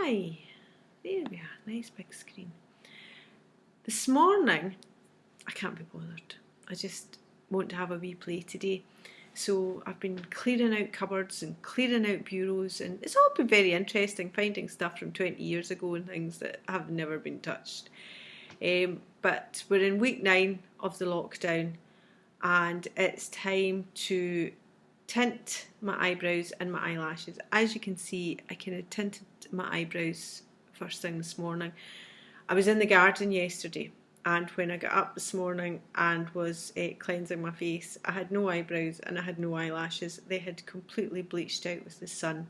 Hi, there we are, nice big screen. This morning, I can't be bothered. I just want to have a wee play today. So I've been clearing out cupboards and clearing out bureaus, and it's all been very interesting, finding stuff from 20 years ago and things that have never been touched. But we're in week 9 of the lockdown, and it's time to tint my eyebrows and my eyelashes. As you can see, I kind of tinted my eyebrows first thing this morning. I was in the garden yesterday, and when I got up this morning and was cleansing my face, I had no eyebrows and I had no eyelashes. They had completely bleached out with the sun.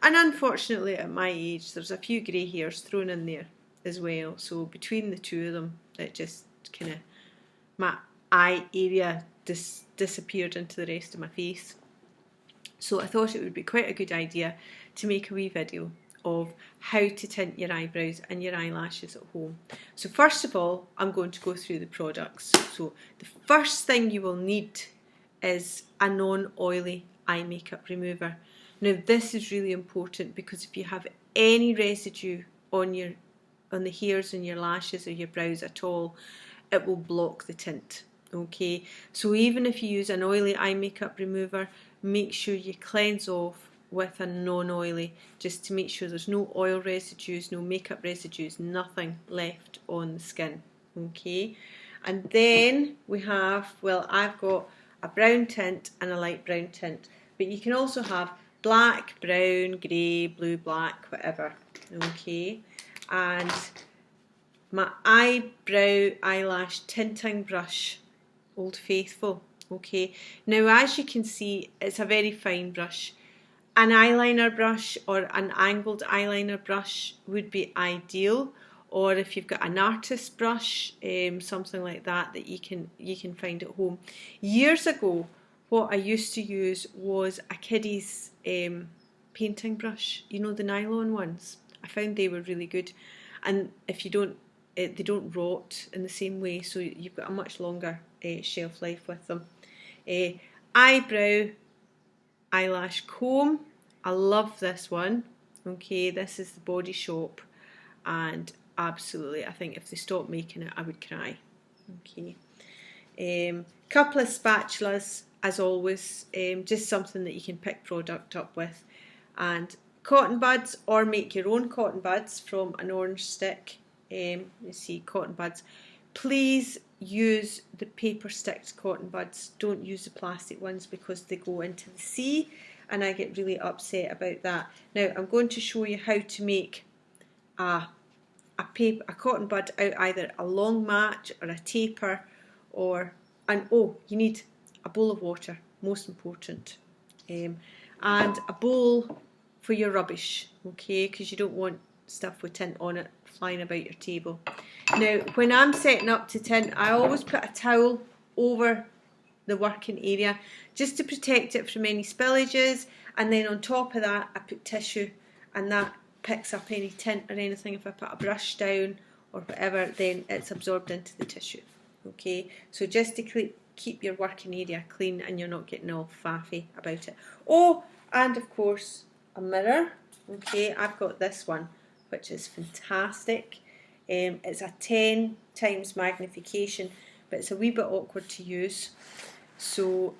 And unfortunately, at my age, there's a few grey hairs thrown in there as well. So between the two of them, it just kind of, my eye area disappeared into the rest of my face. So I thought it would be quite a good idea to make a wee video of how to tint your eyebrows and your eyelashes at home. So first of all, I'm going to go through the products. So the first thing you will need is a non-oily eye makeup remover. Now this is really important because if you have any residue on the hairs in your lashes or your brows at all, it will block the tint. Okay, so even if you use an oily eye makeup remover, make sure you cleanse off with a non-oily, just to make sure there's no oil residues, no makeup residues, nothing left on the skin. Okay, and then we have, well, I've got a brown tint and a light brown tint, but you can also have black, brown, grey, blue, black, whatever. Okay, and my eyelash tinting brush, Old Faithful. Okay, now as you can see, it's a very fine brush. An eyeliner brush or an angled eyeliner brush would be ideal, or if you've got an artist brush, something like that you can find at home. Years ago, what I used to use was a kiddie's painting brush, you know, the nylon ones. I found they were really good, and if you don't, they don't rot in the same way, so you've got a much longer shelf life with them. Eyebrow eyelash comb, I love this one. Okay, this is the Body Shop, and absolutely, I think if they stopped making it, I would cry. Okay, couple of spatulas as always, just something that you can pick product up with, and cotton buds, or make your own cotton buds from an orange stick. You see cotton buds. Please use the paper sticked cotton buds. Don't use the plastic ones because they go into the sea, and I get really upset about that. Now I'm going to show you how to make a cotton bud out either a long match or a taper, oh, you need a bowl of water, most important, and a bowl for your rubbish, okay, because you don't want stuff with tint on it flying about your table. Now when I'm setting up to tint, I always put a towel over the working area just to protect it from any spillages, and then on top of that I put tissue, and that picks up any tint or anything. If I put a brush down or whatever, then it's absorbed into the tissue. Okay, so just to keep your working area clean and you're not getting all faffy about it. Oh, and of course a mirror. Okay, I've got this one which is fantastic. It's a 10 times magnification, but it's a wee bit awkward to use, so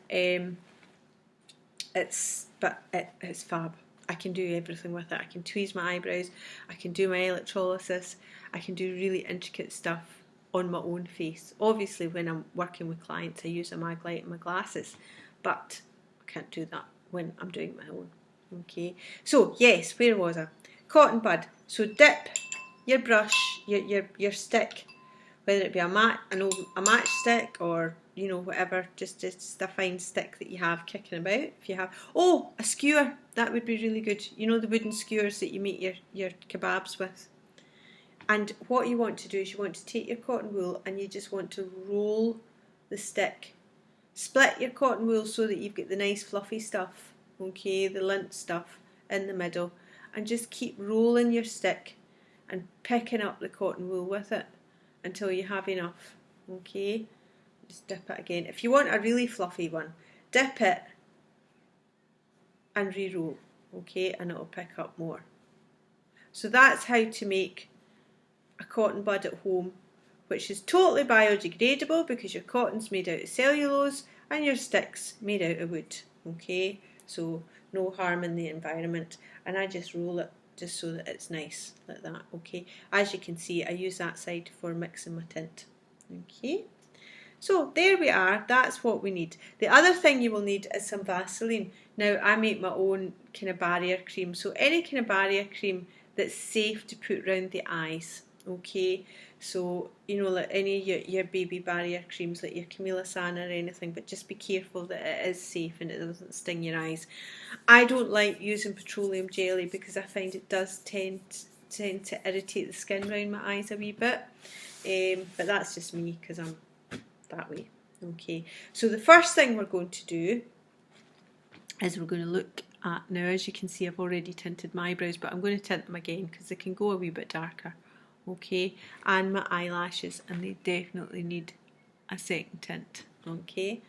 it's fab. I can do everything with it. I can tweeze my eyebrows, I can do my electrolysis, I can do really intricate stuff on my own face. Obviously when I'm working with clients I use a mag light and my glasses, but I can't do that when I'm doing my own. Okay, so yes, where was I? Cotton bud. So dip your brush, your stick, whether it be a matchstick or, you know, whatever, just a fine stick that you have kicking about. If you have, oh, a skewer, that would be really good. You know, the wooden skewers that you make your kebabs with. And what you want to do is you want to take your cotton wool and you just want to roll the stick. Split your cotton wool so that you've got the nice fluffy stuff, okay, the lint stuff in the middle, and just keep rolling your stick and picking up the cotton wool with it until you have enough. Okay, just dip it again. If you want a really fluffy one, dip it and re-roll, okay, and it'll pick up more. So that's how to make a cotton bud at home, which is totally biodegradable because your cotton's made out of cellulose and your stick's made out of wood. Okay, so no harm in the environment. And I just roll it just so that it's nice like that. Okay, as you can see, I use that side for mixing my tint. Okay, so there we are, that's what we need. The other thing you will need is some Vaseline. Now I make my own kind of barrier cream, so any kind of barrier cream that's safe to put around the eyes. Okay, so you know, like any of your baby barrier creams, like your Camilla Sana or anything, but just be careful that it is safe and it doesn't sting your eyes. I don't like using petroleum jelly because I find it does tend to irritate the skin around my eyes a wee bit, but that's just me because I'm that way. Okay, so the first thing we're going to do is we're going to look at, now as you can see I've already tinted my eyebrows, but I'm going to tint them again because they can go a wee bit darker. Okay, and my eyelashes, and they definitely need a second tint. Okay,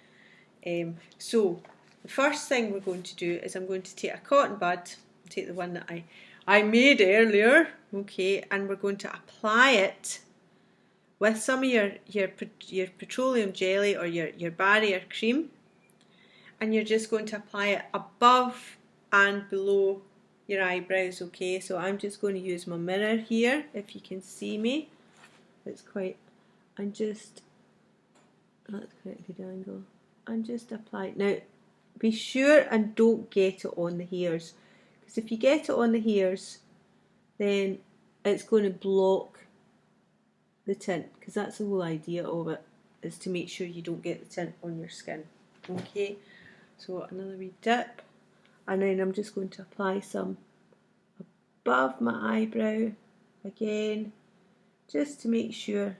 so the first thing we're going to do is I'm going to take a cotton bud, take the one that I made earlier, okay, and we're going to apply it with some of your petroleum jelly or your barrier cream, and you're just going to apply it above and below your eyebrows. Okay, so I'm just going to use my mirror here, if you can see me. It's quite, and just, that's quite a good angle, and just apply it. Now be sure and don't get it on the hairs, because if you get it on the hairs then it's going to block the tint, because that's the whole idea of it, is to make sure you don't get the tint on your skin. Okay, so another wee dip, and then I'm just going to apply some above my eyebrow again, just to make sure,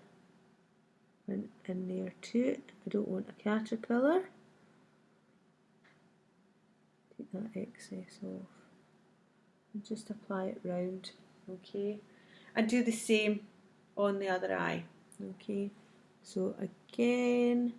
and in there too. I don't want a caterpillar. Take that excess off and just apply it round. Okay, and do the same on the other eye. Okay, so again,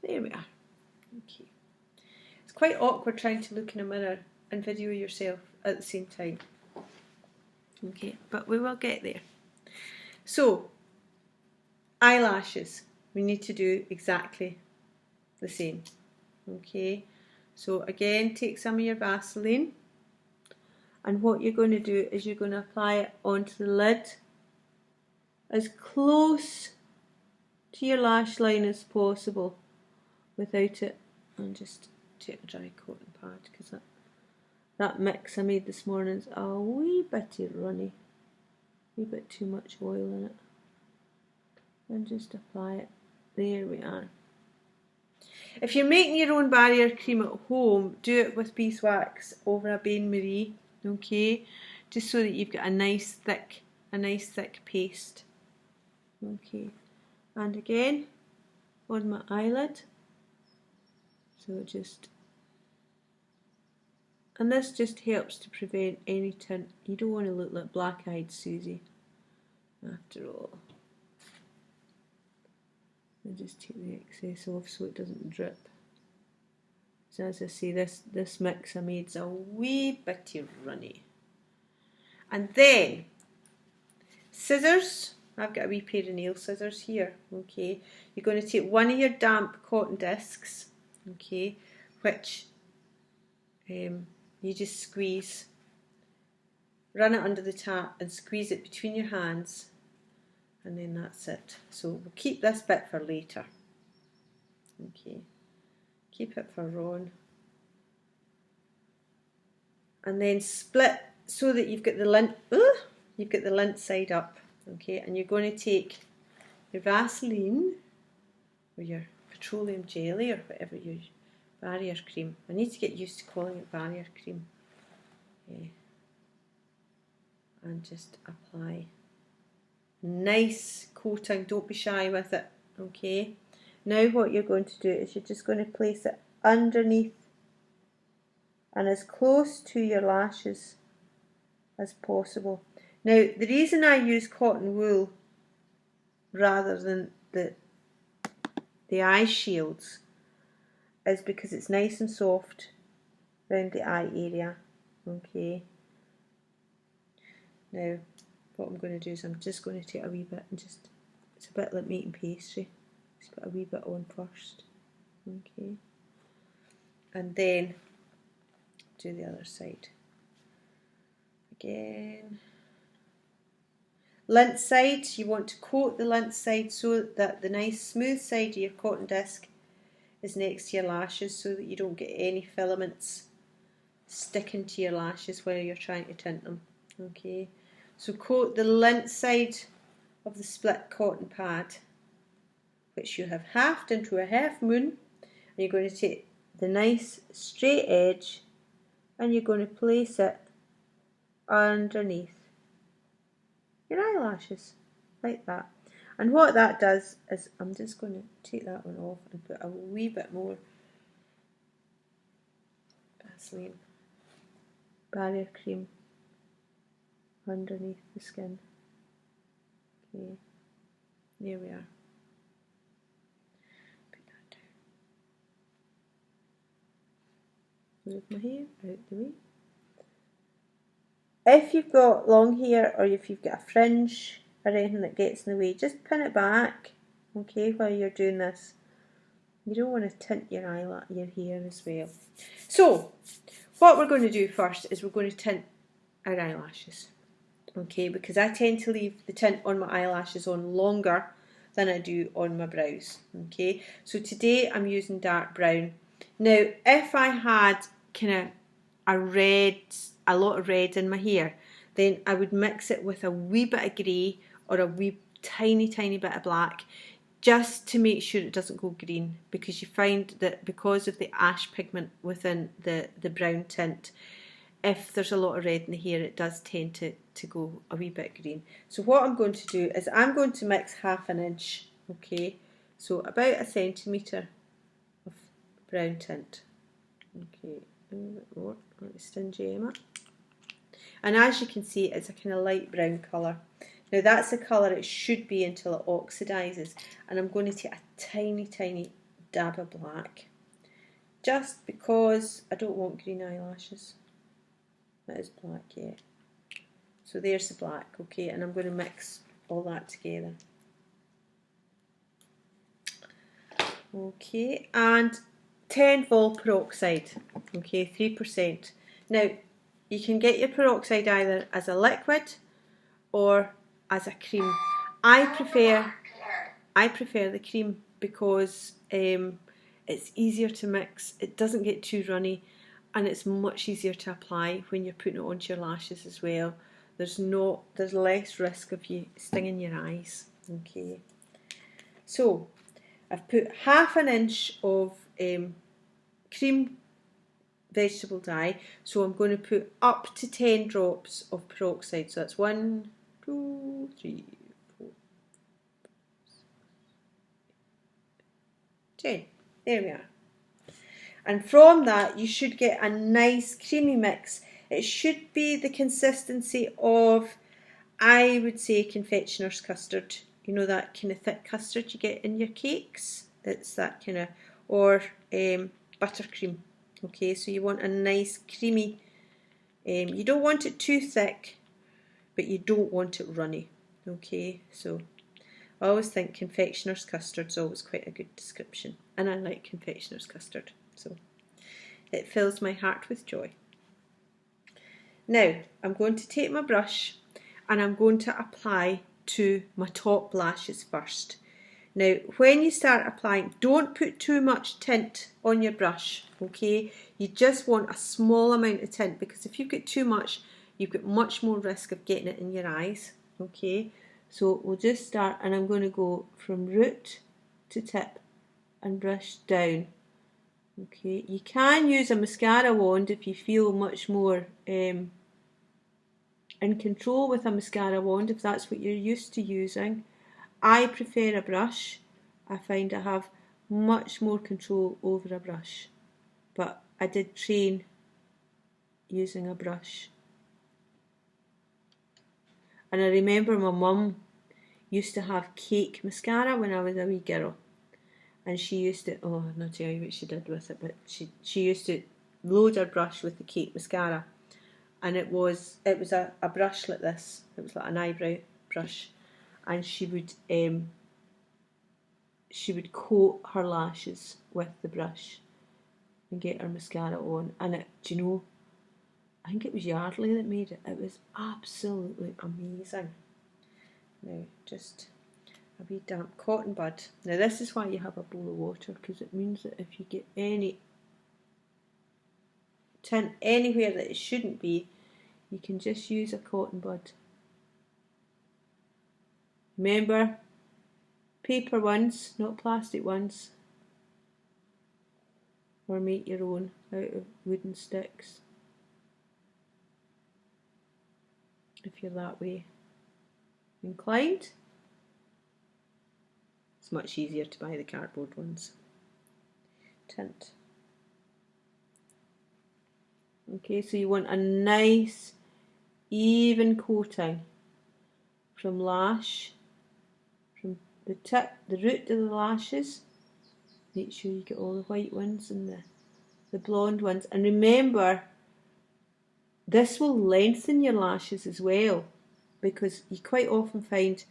there we are. Okay, it's quite awkward trying to look in a mirror and video yourself at the same time. Okay, but we will get there. So eyelashes, we need to do exactly the same. Okay, so again, take some of your Vaseline, and what you're going to do is you're going to apply it onto the lid as close to your lash line as possible without it, and just take a dry cotton pad, because that mix I made this morning is a wee bit runny, a wee bit too much oil in it, and just apply it. There we are. If you're making your own barrier cream at home, do it with beeswax over a bain-marie, okay, just so that you've got a nice thick paste. Okay, and again on my eyelid, so just, and this just helps to prevent any tint. You don't want to look like black-eyed Susie after all. And just take the excess off so it doesn't drip. So as I say, this mix I made is a wee bit runny. And then scissors. I've got a wee pair of nail scissors here. Okay, you're going to take one of your damp cotton discs, okay, which you just squeeze, run it under the tap and squeeze it between your hands, and then that's it. So we'll keep this bit for later. Okay, keep it for Ron. And then split so that you've got the lint side up. Okay, and you're going to take your Vaseline or your petroleum jelly or whatever your barrier cream. I need to get used to calling it barrier cream. And just apply nice coating. Don't be shy with it. Okay, now what you're going to do is you're just going to place it underneath and as close to your lashes as possible. Now, the reason I use cotton wool rather than the eye shields is because it's nice and soft around the eye area. Okay. Now, what I'm going to do is I'm just going to take a wee bit and just, it's a bit like making pastry. Just put a wee bit on first. Okay. And then do the other side. Again. Lint side, you want to coat the lint side so that the nice smooth side of your cotton disc is next to your lashes so that you don't get any filaments sticking to your lashes while you're trying to tint them. Okay, so coat the lint side of the split cotton pad, which you have halved into a half moon, and you're going to take the nice straight edge and you're going to place it underneath your eyelashes, like that. And what that does is, I'm just going to take that one off and put a wee bit more Vaseline barrier cream underneath the skin. Okay, there we are. Put that down. Move my hair out the way. If you've got long hair or if you've got a fringe or anything that gets in the way, just pin it back, okay, while you're doing this. You don't want to tint your hair as well. So, what we're going to do first is we're going to tint our eyelashes, okay, because I tend to leave the tint on my eyelashes on longer than I do on my brows, okay. So today I'm using dark brown. Now, if I had kind of a lot of red in my hair, then I would mix it with a wee bit of grey or a wee tiny bit of black, just to make sure it doesn't go green, because you find that because of the ash pigment within the brown tint, if there's a lot of red in the hair, it does tend to go a wee bit green. So what I'm going to do is I'm going to mix half an inch, okay, so about 1 centimetre of brown tint. Okay, a little bit more, like the stingy Emma. And as you can see, it's a kind of light brown colour. Now that's the colour it should be until it oxidises. And I'm going to take a tiny dab of black, just because I don't want green eyelashes. That is black, yeah. So there's the black, okay, and I'm going to mix all that together. Okay, and 10 vol peroxide, okay, 3%. Now, you can get your peroxide either as a liquid or as a cream. I prefer the cream because it's easier to mix, it doesn't get too runny, and it's much easier to apply when you're putting it onto your lashes as well. There's less risk of you stinging your eyes. Okay, so I've put half an inch of cream vegetable dye, so I'm going to put up to 10 drops of peroxide. So that's 1, 2, 3, 4, 10. There we are. And from that you should get a nice creamy mix. It should be the consistency of, I would say, confectioner's custard. You know, that kind of thick custard you get in your cakes? It's that kind of, or buttercream. Okay, so you want a nice creamy, you don't want it too thick, but you don't want it runny. Okay, so I always think confectioner's custard's always quite a good description, and I like confectioner's custard, so it fills my heart with joy. Now I'm going to take my brush and I'm going to apply to my top lashes first. Now, when you start applying, don't put too much tint on your brush, okay? You just want a small amount of tint, because if you get too much, you've got much more risk of getting it in your eyes, okay? So we'll just start, and I'm going to go from root to tip and brush down, okay? You can use a mascara wand if you feel much more in control with a mascara wand, if that's what you're used to using. I prefer a brush. I find I have much more control over a brush, but I did train using a brush. And I remember my mum used to have cake mascara when I was a wee girl. And she used to, oh, I'm not telling you what she did with it, but she used to load her brush with the cake mascara. And it was a brush like this. It was like an eyebrow brush. And she would coat her lashes with the brush and get her mascara on. And do you know, I think it was Yardley that made it. It was absolutely amazing. Now, just a wee damp cotton bud. Now, this is why you have a bowl of water, because it means that if you get any tint anywhere that it shouldn't be, you can just use a cotton bud. Remember, paper ones, not plastic ones. Or make your own out of wooden sticks, if you're that way inclined. It's much easier to buy the cardboard ones. Tint. Okay, so you want a nice even coating from lash, from the tip, the root of the lashes. Make sure you get all the white ones and the blonde ones. And remember, this will lengthen your lashes as well, because you quite often find,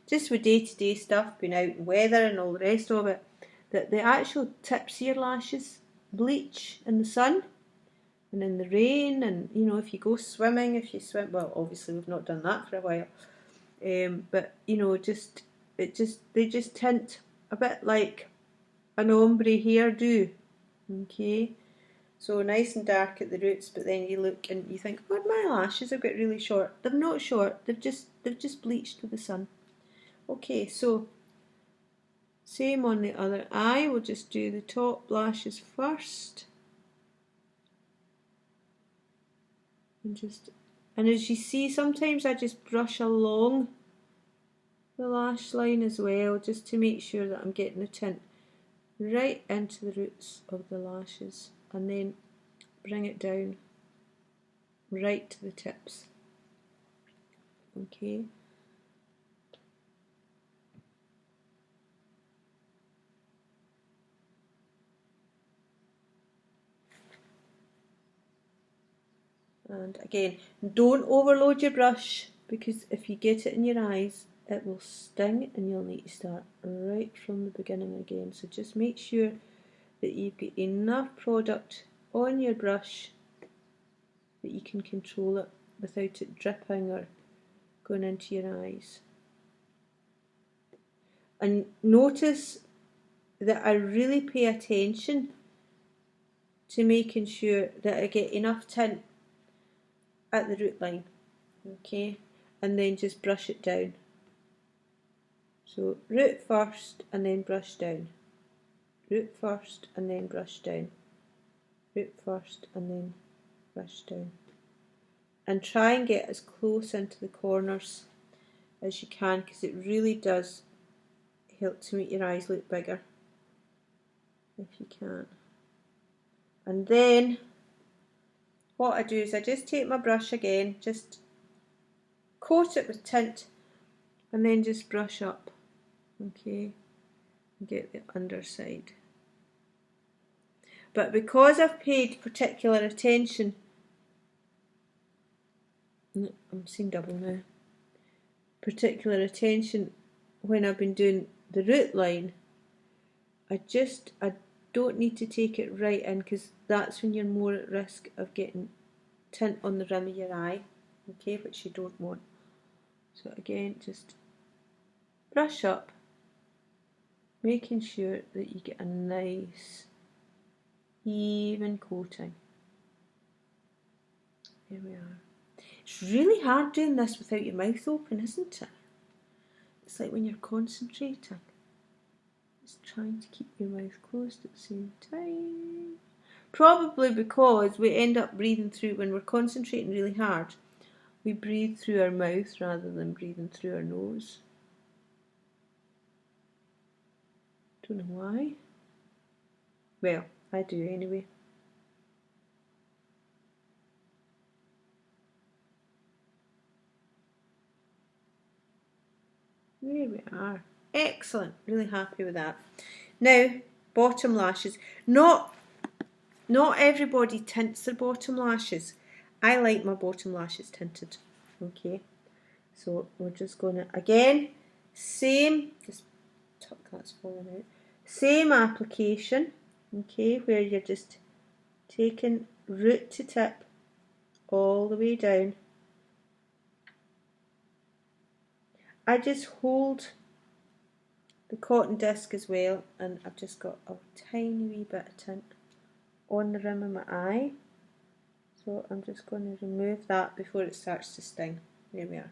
just with day-to-day stuff, being out in weather and all the rest of it, that the actual tips of your lashes bleach in the sun and in the rain. And you know, if you go swimming, if you swim, well, obviously we've not done that for a while, but you know, they just tint a bit like an ombre hairdo. Okay, so nice and dark at the roots, but then you look and you think, God, my lashes have got really short. They're not short, they've just bleached with the sun. Okay, so same on the other eye. We'll just do the top lashes first. And as you see, sometimes I just brush along the lash line as well, just to make sure that I'm getting the tint right into the roots of the lashes, and then bring it down right to the tips. Okay. And again, don't overload your brush, because if you get it in your eyes, it will sting and you'll need to start right from the beginning again. So just make sure that you've got enough product on your brush that you can control it without it dripping or going into your eyes. And notice that I really pay attention to making sure that I get enough tint at the root line, okay, and then just brush it down. So root first and then brush down, root first and then brush down, root first and then brush down. And try and get as close into the corners as you can, because it really does help to make your eyes look bigger if you can. And then what I do is I just take my brush again, just coat it with tint, and then just brush up, okay, and get the underside. But because I've paid particular attention, I'm seeing double now, particular attention when I've been doing the root line, I don't need to take it right in, because that's when you're more at risk of getting tint on the rim of your eye, okay, which you don't want. So again, just brush up, making sure that you get a nice even coating. There we are. It's really hard doing this without your mouth open, isn't it? It's like when you're concentrating, just trying to keep your mouth closed at the same time. Probably because we end up breathing through, when we're concentrating really hard, we breathe through our mouth rather than breathing through our nose. Don't know why. Well, I do anyway. There we are. Excellent. Really happy with that. Now, bottom lashes. Not everybody tints their bottom lashes. I like my bottom lashes tinted. Okay. So we're just going to, again, same, just tuck that's falling out. Same application, okay, where you're just taking root to tip all the way down. I just hold the cotton disc as well, and I've just got a tiny wee bit of tint on the rim of my eye. So I'm just going to remove that before it starts to sting. There we are.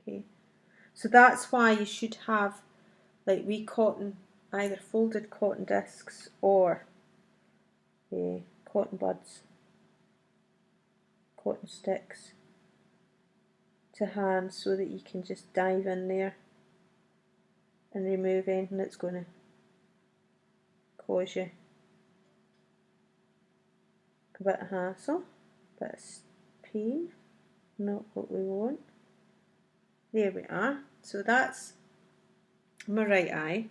Okay, so that's why you should have like wee cotton, either folded cotton discs or cotton buds, cotton sticks to hand, so that you can just dive in there and remove anything that's going to cause you a bit of hassle, a bit of pain, not what we want. There we are. So that's my right eye,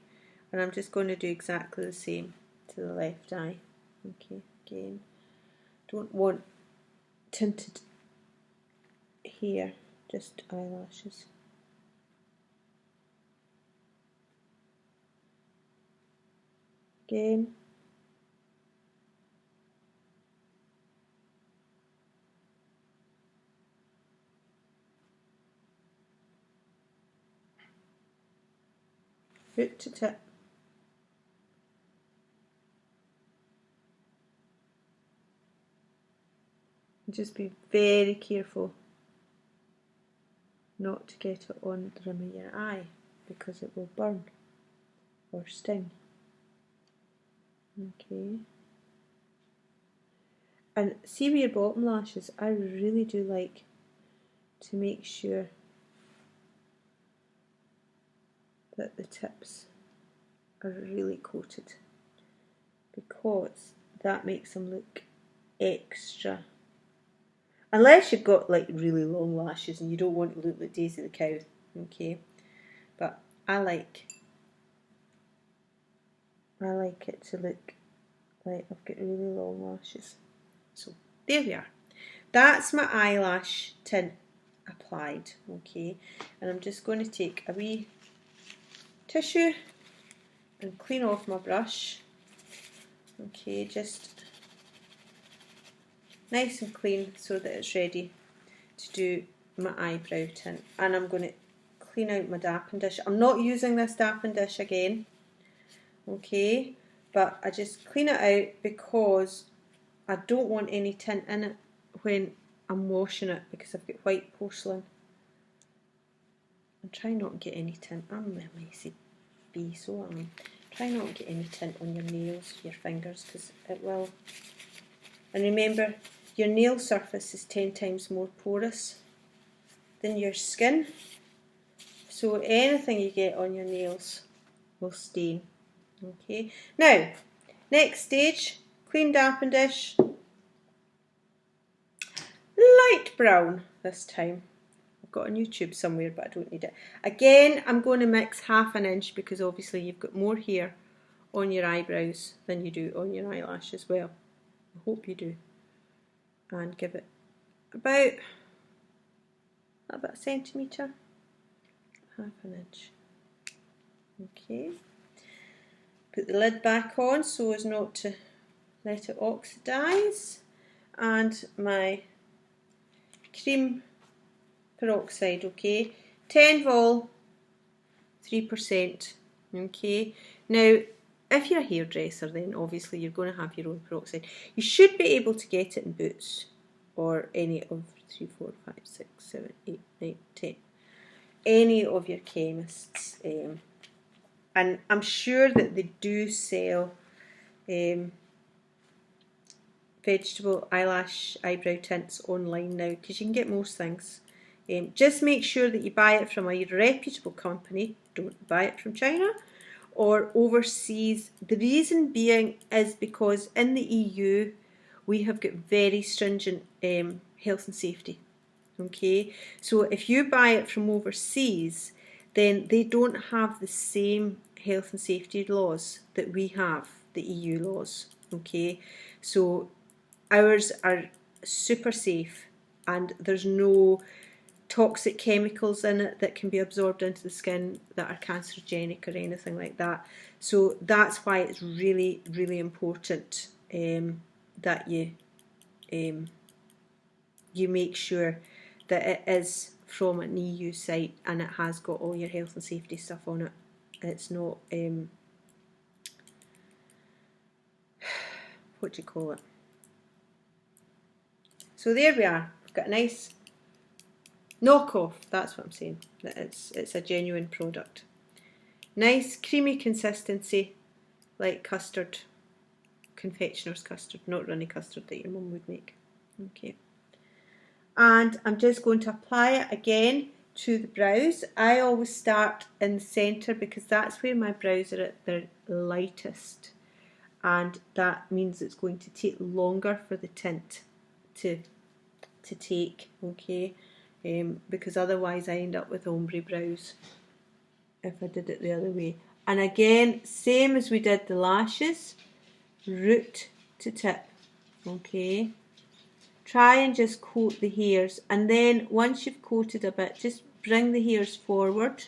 and I'm just going to do exactly the same to the left eye. Okay, again, don't want tinted here, just eyelashes. Again. Root to tip. Just be very careful not to get it on the rim of your eye, because it will burn or sting. Okay. And see with your bottom lashes, I really do like to make sure that the tips are really coated, because that makes them look extra. Unless you've got like really long lashes and you don't want to look like Daisy the cow, okay? But I like it to look like I've got really long lashes. So there we are. That's my eyelash tint applied, okay? And I'm just going to take a wee tissue and clean off my brush. Okay, just nice and clean so that it's ready to do my eyebrow tint. And I'm going to clean out my dapping dish. I'm not using this dapping dish again, okay, but I just clean it out because I don't want any tint in it when I'm washing it, because I've got white porcelain. I'm trying not to get any tint. I'm a messy bee, so I'm trying not to get any tint on your nails, your fingers, because it will. And remember, your nail surface is 10 times more porous than your skin, so anything you get on your nails will stain. Okay, now next stage, clean dapping dish, light brown this time. I've got a new tube somewhere, but I don't need it. Again, I'm going to mix 1/2 inch, because obviously you've got more hair on your eyebrows than you do on your eyelash as well. I hope you do. And give it about a centimetre, 1/2 inch. Okay. Put the lid back on so as not to let it oxidise. And my cream peroxide, okay, 10 vol, 3%, okay. Now, if you're a hairdresser, then obviously you're going to have your own peroxide. You should be able to get it in Boots or any of 3, 4, 5, 6, 7, 8, 9, 10. Any of your chemists. And I'm sure that they do sell vegetable eyelash eyebrow tints online now, because you can get most things. Just make sure that you buy it from a reputable company. Don't buy it from China or overseas. The reason being is because in the EU we have got very stringent health and safety. Okay, so if you buy it from overseas, then they don't have the same health and safety laws that we have, the EU laws. Okay, so ours are super safe and there's no toxic chemicals in it that can be absorbed into the skin that are cancerogenic or anything like that. So that's why it's really, really important that you make sure that it is from an EU site and it has got all your health and safety stuff on it. It's not what do you call it? So there we are. We've got a nice knockoff. That's what I'm saying. That it's a genuine product. Nice creamy consistency, like custard, confectioner's custard, not runny custard that your mum would make. Okay. And I'm just going to apply it again to the brows. I always start in the centre because that's where my brows are at their lightest, and that means it's going to take longer for the tint to take, okay, because otherwise I end up with ombre brows if I did it the other way. And again, same as we did the lashes, root to tip, okay. Try and just coat the hairs, and then once you've coated a bit, just bring the hairs forward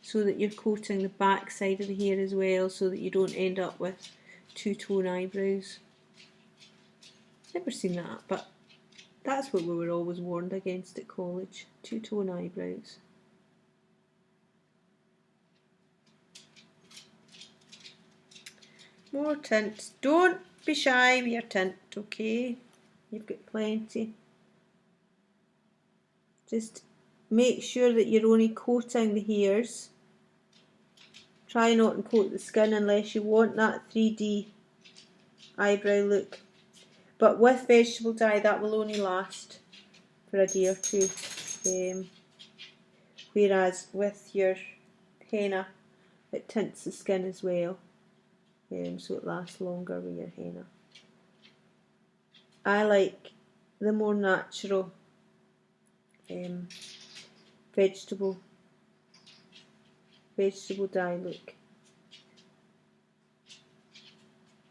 so that you're coating the back side of the hair as well, so that you don't end up with two-tone eyebrows. Never seen that, but that's what we were always warned against at college, two-tone eyebrows. More tint. Don't be shy with your tint, okay? You've got plenty. Just make sure that you're only coating the hairs. Try not to coat the skin unless you want that 3D eyebrow look. But with vegetable dye, that will only last for a day or two. Whereas with your henna, it tints the skin as well. So it lasts longer with your henna. I like the more natural vegetable dye look.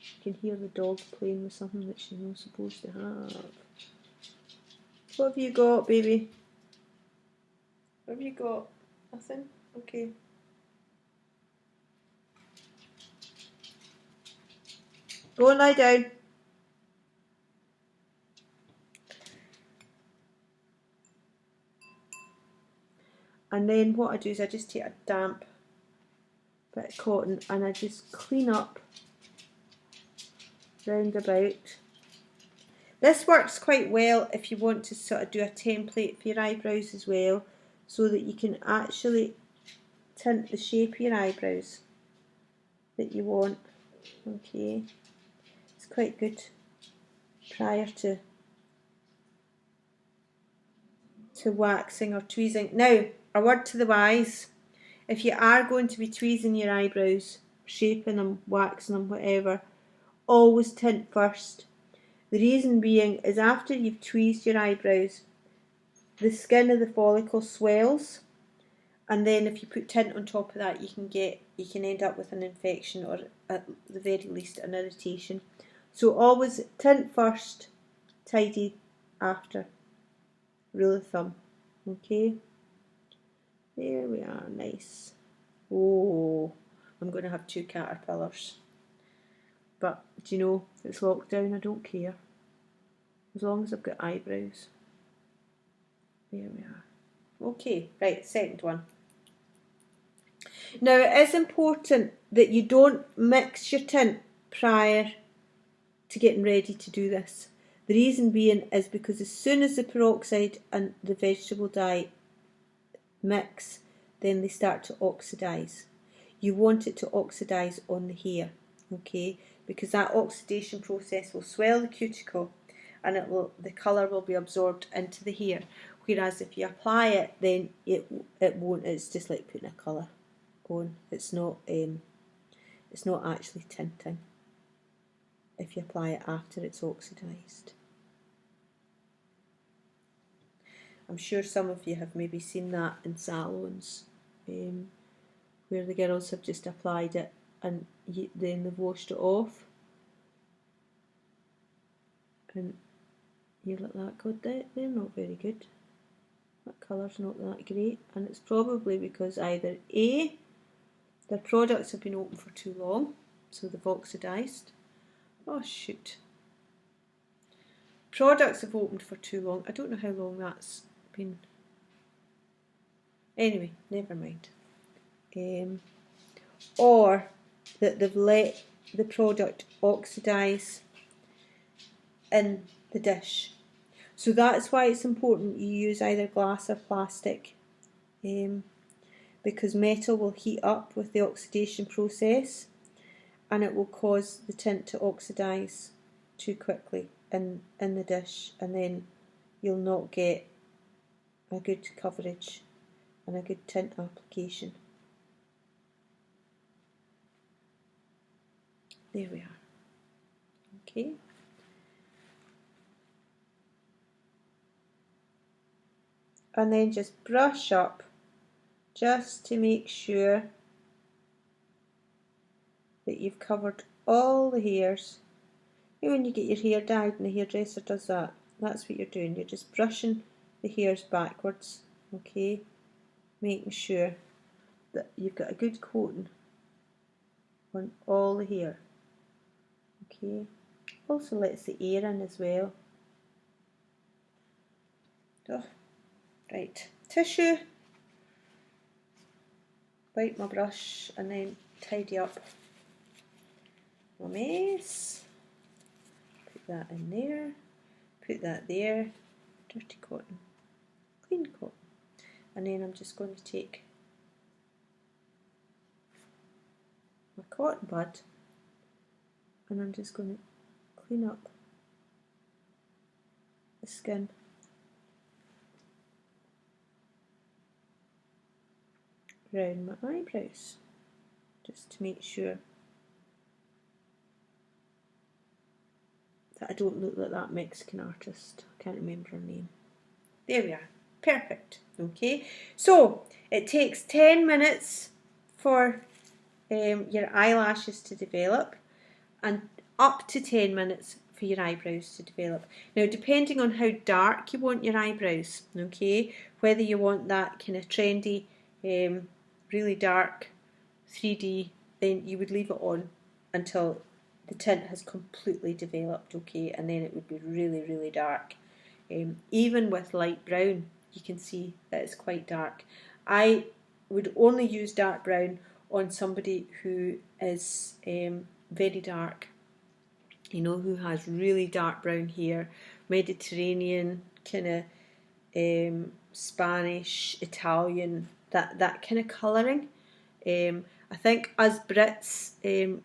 You can hear the dog playing with something that she's not supposed to have. What have you got, baby? What have you got? Nothing? Okay. Go and lie down. And then what I do is I just take a damp bit of cotton and I just clean up round about. This works quite well if you want to sort of do a template for your eyebrows as well, so that you can actually tint the shape of your eyebrows that you want. Okay, it's quite good prior to waxing or tweezing. Now, a word to the wise: if you are going to be tweezing your eyebrows, shaping them, waxing them, whatever, always tint first. The reason being is after you've tweezed your eyebrows, the skin of the follicle swells, and then if you put tint on top of that, you can end up with an infection, or at the very least an irritation. So always tint first, tidy after. Rule of thumb. Okay, there we are. Nice. Oh, I'm going to have 2 caterpillars, but do you know, it's lockdown, I don't care as long as I've got eyebrows. There we are. Okay, right, second one. Now, it is important that you don't mix your tint prior to getting ready to do this. The reason being is because as soon as the peroxide and the vegetable dye mix, then they start to oxidise. You want it to oxidise on the hair, okay? Because that oxidation process will swell the cuticle and the colour will be absorbed into the hair. Whereas if you apply it, then it won't. It's just like putting a colour on. It's not actually tinting if you apply it after it's oxidised. I'm sure some of you have maybe seen that in salons, where the girls have just applied it and then they've washed it off. And you look that good, they're not very good. That colour's not that great, and it's probably because either A, their products have been open for too long, so they've oxidised. Oh shoot. Products have opened for too long. I don't know how long that's been. Anyway, never mind. Or that they've let the product oxidise in the dish. So that's why it's important you use either glass or plastic, because metal will heat up with the oxidation process and it will cause the tint to oxidise too quickly in the dish, and then you'll not get a good coverage and a good tint application. There we are. Okay. And then just brush up just to make sure that you've covered all the hairs. You know, when you get your hair dyed and the hairdresser does that, that's what you're doing. You're just brushing the hairs backwards, okay? Making sure that you've got a good coating on all the hair, okay? Also lets the air in as well. Oh, right, tissue. Wipe my brush and then tidy up my mess. Put that in there, put that there, dirty cotton, clean cotton. And then I'm just going to take my cotton bud and I'm just going to clean up the skin. Around my eyebrows, just to make sure that I don't look like that Mexican artist. I can't remember her name. There we are. Perfect. Okay, so it takes 10 minutes for your eyelashes to develop and up to 10 minutes for your eyebrows to develop. Now, depending on how dark you want your eyebrows, okay, whether you want that kind of trendy, really dark 3D, then you would leave it on until the tint has completely developed, okay, and then it would be really, really dark. Even with light brown, you can see that it's quite dark. I would only use dark brown on somebody who is very dark, you know, who has really dark brown hair, Mediterranean, kind of Spanish, Italian, that kind of colouring. I think as Brits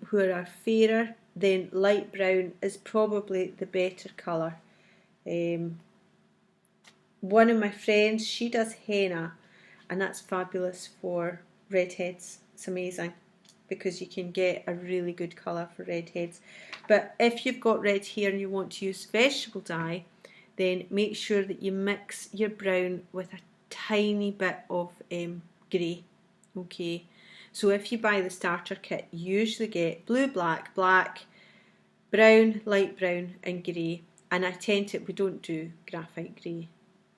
who are fairer, then light brown is probably the better colour. One of my friends, she does henna, and that's fabulous for redheads. It's amazing because you can get a really good colour for redheads. But if you've got red hair and you want to use vegetable dye, then make sure that you mix your brown with a tiny bit of grey, okay? So if you buy the starter kit, you usually get blue, black, black, brown, light brown and grey. And we don't do graphite grey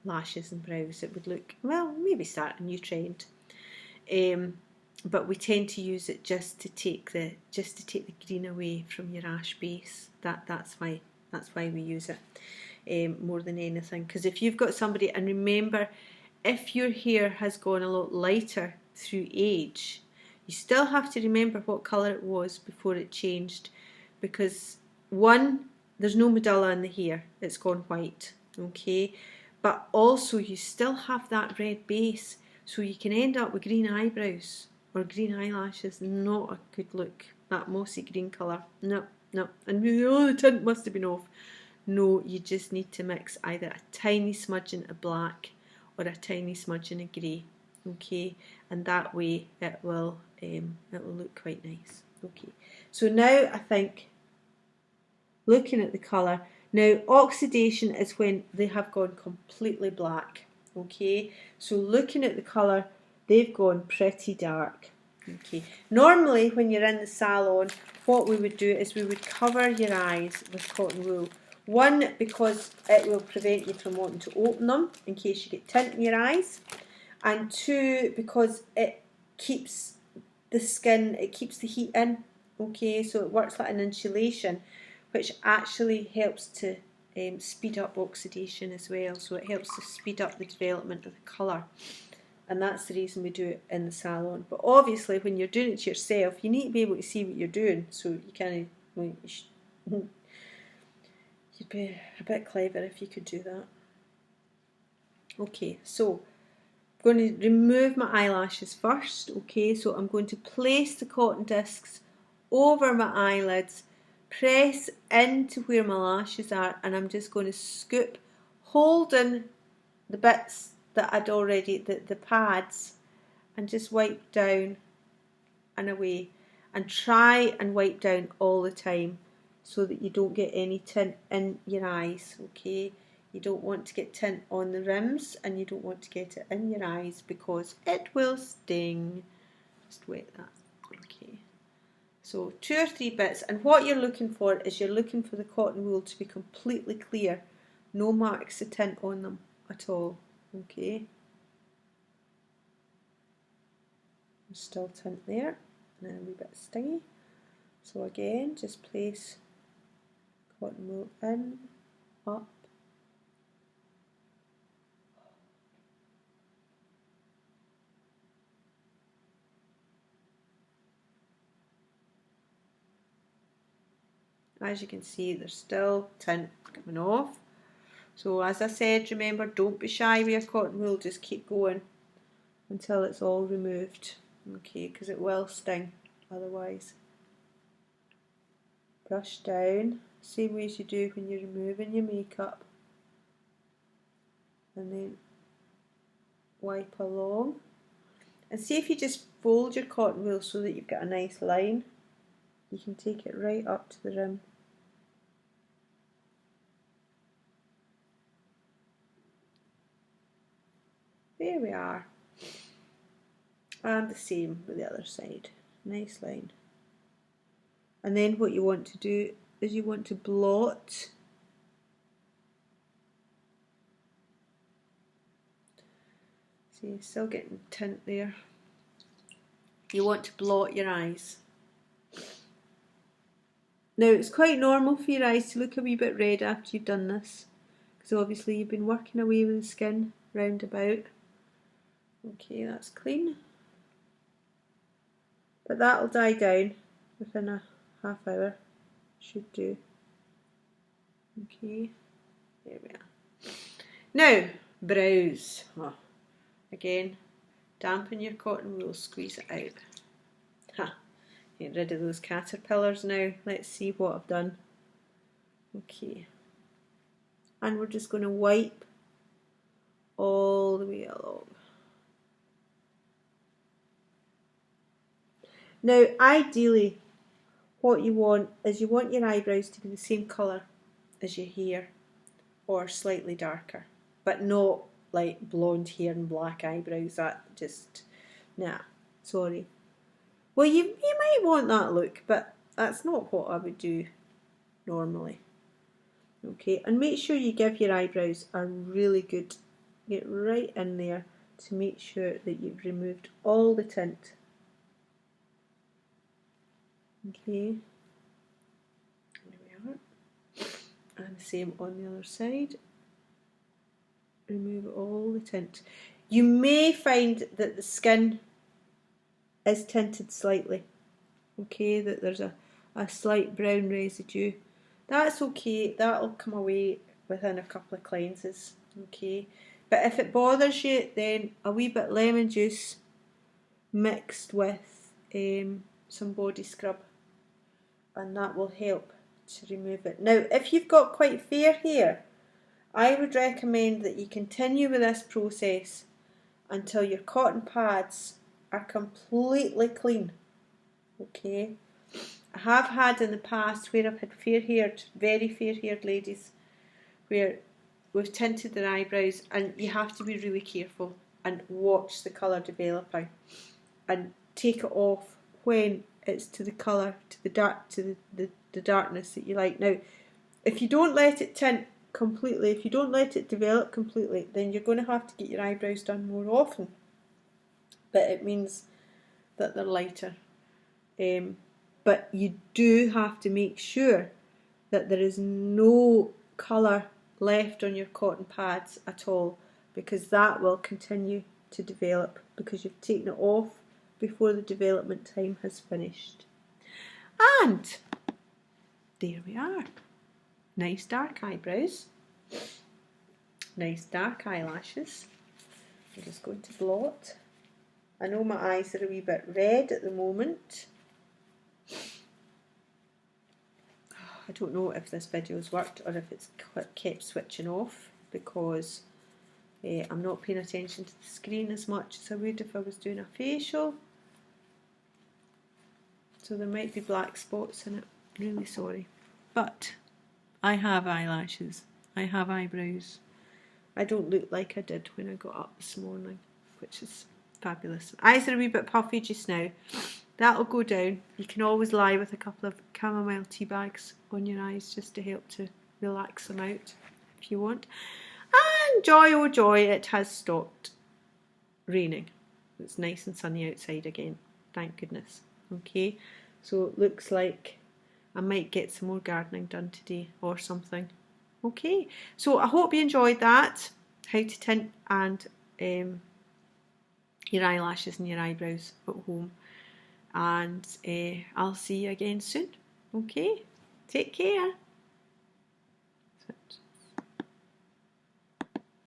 lashes and brows. It would look, well, maybe start a new trend. But we tend to use it just to take the green away from your ash base. That's why we use it more than anything. Because if you've got somebody, and remember, if your hair has gone a lot lighter through age, you still have to remember what colour it was before it changed, because one, there's no medulla in the hair, it's gone white, okay, but also you still have that red base, so you can end up with green eyebrows or green eyelashes. Not a good look, that mossy green colour. No, and the tint must have been off. No, you just need to mix either a tiny smudge into black or a tiny smudge in a grey, okay, and that way it will look quite nice. Okay, so now I think, looking at the colour, now oxidation is when they have gone completely black, Okay, so looking at the colour, they've gone pretty dark. Okay, normally when you're in the salon, what we would do is we would cover your eyes with cotton wool. One, because it will prevent you from wanting to open them in case you get tint in your eyes. And two, because it keeps the skin, it keeps the heat in. Okay, so it works like an insulation, which actually helps to speed up oxidation as well. So it helps to speed up the development of the colour. And that's the reason we do it in the salon. But obviously, when you're doing it to yourself, you need to be able to see what you're doing. So you kind of, you'd be a bit clever if you could do that. Okay, so I'm going to remove my eyelashes first. Okay, so I'm going to place the cotton discs over my eyelids, press into where my lashes are, and I'm just going to scoop, holding the bits that I'd already, the pads, and just wipe down and away. And try and wipe down all the time so that you don't get any tint in your eyes, okay? You don't want to get tint on the rims and you don't want to get it in your eyes because it will sting. Just wet that, okay? So 2 or 3 bits, and what you're looking for is you're looking for the cotton wool to be completely clear, no marks of tint on them at all, okay? There's still tint there, and then a wee bit stingy. So again, just place cotton wool in, up, as you can see there's still tint coming off. So as I said, remember, don't be shy with your cotton wool, just keep going until it's all removed, okay, because it will sting otherwise. Brush down, same way as you do when you're removing your makeup, and then wipe along. And see if you just fold your cotton wool so that you've got a nice line, you can take it right up to the rim. There we are. And the same with the other side. Nice line. And then what you want to do is you want to blot see, you're still getting tint there. You want to blot your eyes. Now it's quite normal for your eyes to look a wee bit red after you've done this, because obviously you've been working away with the skin round about. Okay, that's clean. But that'll die down within a half hour, should do. Okay, there we are. Now, brows. Oh, again, dampen your cotton wool, squeeze it out. Ha, get rid of those caterpillars now. Let's see what I've done. Okay, and we're just going to wipe all the way along. Now, ideally, what you want is you want your eyebrows to be the same colour as your hair, or slightly darker, but not like blonde hair and black eyebrows. That just, nah, sorry. Well, you might want that look, but that's not what I would do normally. Okay, and make sure you give your eyebrows a really good, get right in there to make sure that you've removed all the tint. Okay, there we are, and the same on the other side. Remove all the tint. You may find that the skin is tinted slightly, okay, that there's a slight brown residue. That's okay, that'll come away within a couple of cleanses, okay. But if it bothers you, then a wee bit lemon juice mixed with some body scrub, and that will help to remove it. Now, if you've got quite fair hair, I would recommend that you continue with this process until your cotton pads are completely clean. Okay, I have had in the past where I've had fair haired, very fair haired ladies where we've tinted their eyebrows, and you have to be really careful and watch the colour developing and take it off when it's to the colour, to the dark, to the darkness that you like. Now, if you don't let it tint completely, if you don't let it develop completely, then you're going to have to get your eyebrows done more often. But it means that they're lighter. But you do have to make sure that there is no colour left on your cotton pads at all, because that will continue to develop because you've taken it off before the development time has finished. And there we are. Nice dark eyebrows, nice dark eyelashes. I'm just going to blot. I know my eyes are a wee bit red at the moment. I don't know if this video's worked or if it's kept switching off, because I'm not paying attention to the screen as much as I would if I was doing a facial. So there might be black spots in it. Really sorry. But I have eyelashes. I have eyebrows. I don't look like I did when I got up this morning, which is fabulous. Eyes are a wee bit puffy just now. That'll go down. You can always lie with a couple of chamomile tea bags on your eyes just to help to relax them out if you want. And joy, oh joy, it has stopped raining. It's nice and sunny outside again. Thank goodness. Okay, so it looks like I might get some more gardening done today or something. Okay, so I hope you enjoyed that. How to tint and your eyelashes and your eyebrows at home. And I'll see you again soon. Okay, take care.